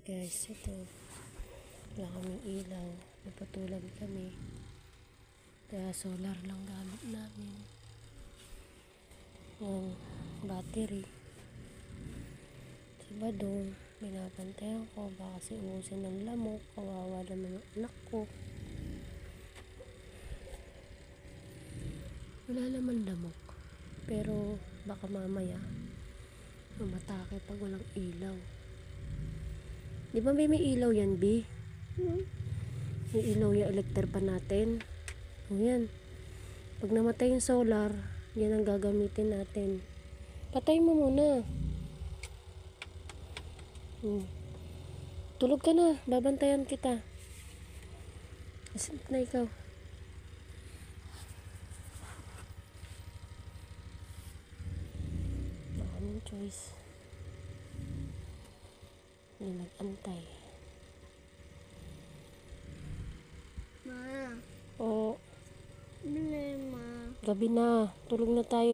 Guys, ito wala kaming ilaw, naputulan kami kaya solar lang gamit namin. Yung battery sa badong binabantayan ko, baka kasi ubusin ng lamok, kawawa naman ang anak ko. Wala naman lamok, pero baka mamaya mamatake pag walang ilaw. Di ba may ilaw yan, B? May ilaw yung electric pa natin. O yan. Pag namatay yung solar, yan ang gagamitin natin. Patay mo muna. Tulog ka na. Babantayan kita. Asin na ikaw. Baka mong choice. Hindi nag-antay. Ma, O, bili ma. gabi na. Tulog na tayo.